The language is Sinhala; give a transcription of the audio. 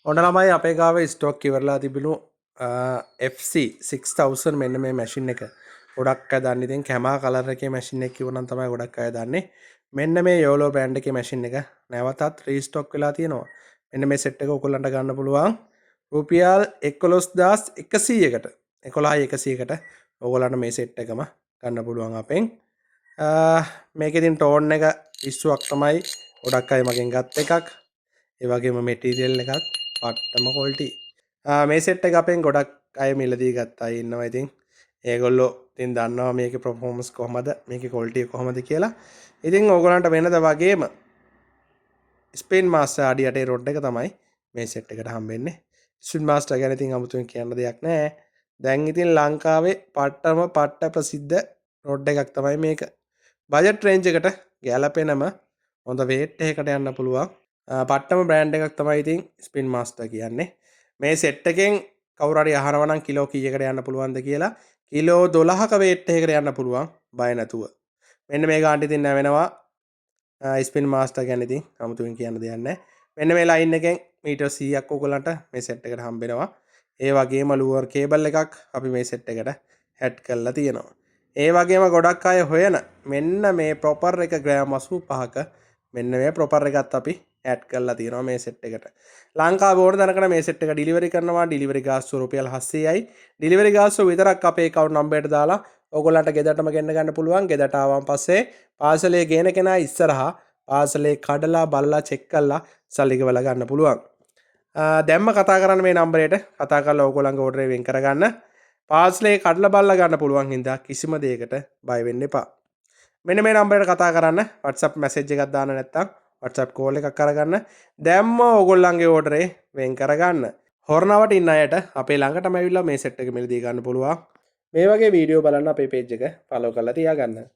ඔන්න ළමයි අපේ ගාවේ ස්ටොක් ඉවරලා තිබුණු FC 6000 මෙන්න මේ මැෂින් එක. ගොඩක් අය දන්නේ ඉතින් කැමා කලර් එකේ මැෂින් එක කිව්වනම් තමයි ගොඩක් අය දන්නේ. මෙන්න මේ YOLO බ්‍රෑන්ඩ් එකේ මැෂින් එක නැවතත් රීස්ටොක් වෙලා තියෙනවා. මෙන්න මේ සෙට් එක ඔයගොල්ලන්ට ගන්න පුළුවන් රුපියල් 11100කට 11100කට ඔයගොල්ලන්ට මේ සෙට් එකම ගන්න පුළුවන් අපෙන්. මේක ඉතින් ටෝන් එක 20ක් තමයි ගොඩක් අය මගෙන් ගත් එකක්. ඒ වගේම මෙටීරියල් එකත් පට්ටම කොල්ටි මේ සෙට් එක අපෙන් ගොඩක් අය මිලදී ගත්තා ඉන්නවා ඉතින් ඒගොල්ලෝ ඉතින් දන්නවා මේකේ පර්ෆෝමන්ස් කොහමද මේකේ ක්වොලිටි කොහමද කියලා. ඉතින් ඕගොල්ලන්ට වෙනද වගේම ස්පින් මාස්ටර් අඩියට රොඩ් එක තමයි මේ සෙට් එකට හම්බෙන්නේ. ස්පින් මාස්ටර් ගැන ඉතින් 아무තුවෙන් කියන්න දෙයක් නැහැ. දැන් ඉතින් ලංකාවේ පට්ට ප්‍රසිද්ධ රොඩ් එකක් තමයි මේක. බජට් රේන්ජ් එකට ගැලපෙනම හොඳ වේට් එකකට යන්න පුළුවන්. පට්ටම බ්‍රෑන්ඩ් එකක් තමයි ඉතින් ස්පින් මාස්ටර් කියන්නේ. මේ සෙට් එකෙන් කවුරු හරි අහනවා නම් කිලෝ කීයකට යන්න පුළුවන්ද කියලා කිලෝ 12ක වේට් එකකට යන්න පුළුවන් බය නැතුව. මෙන්න මේ ගානට ඉතින් නැවෙනවා ස්පින් මාස්ටර් ගැන ඉතින් 아무තුවෙන් කියන්න දෙයක් නැහැ. මෙන්න මේ ලයින් එකෙන් මීටර් 100ක් ඔයගලන්ට මේ සෙට් එකට හම්බෙනවා. ඒ වගේම ලුවර් කේබල් එකක් අපි මේ සෙට් එකට ඇඩ් කරලා තියෙනවා. ඒ වගේම ගොඩක් අය හොයන මෙන්න මේ ප්‍රොපර් එක ග්‍රෑම් 85ක මෙන්න මේ ප්‍රොපර් එකත් අපි ඇඩ් කරලා තියෙනවා මේ සෙට් එකට. ලංකාවේ ඕන තැනකට මේ සෙට් එක ඩිලිවරි කරනවා. ඩිලිවරි ගාස්තුව රුපියල් 700යි. ඩිලිවරි ගාස්තුව විතරක් අපේ account number එකට දාලා ඕගොල්ලන්ට ගෙදරටම ගෙන්න ගන්න පුළුවන්. ගෙදරට ආවන් පස්සේ පාර්සලේ ගේන කෙනා ඉස්සරහා පාර්සලේ කඩලා බලලා චෙක් කරලා සල්ලි ගෙවලා ගන්න පුළුවන්. දැම්ම කතා කරන්න මේ නම්බරයට කතා කරලා ඕගොල්ලන්ගේ ඕඩරේ වෙන් කරගන්න. පාර්සලේ කඩලා බලලා ගන්න පුළුවන් හින්දා කිසිම දෙයකට බය වෙන්න එපා. මෙන්න මේ නම්බරයට කතා කරන්න. WhatsApp message එකක් දාන්න නැත්නම් WhatsApp call එකක් කරගන්න. දැම්ම ඕගොල්ලන්ගේ ඕඩරේ වෙන් කරගන්න. හොරනවට ඉන්න අයට අපේ ළඟටම ඇවිල්ලා මේ සෙට් එක මිලදී ගන්න පුළුවන්. මේ වගේ වීඩියෝ බලන්න අපේ page එක follow කරලා තියාගන්න.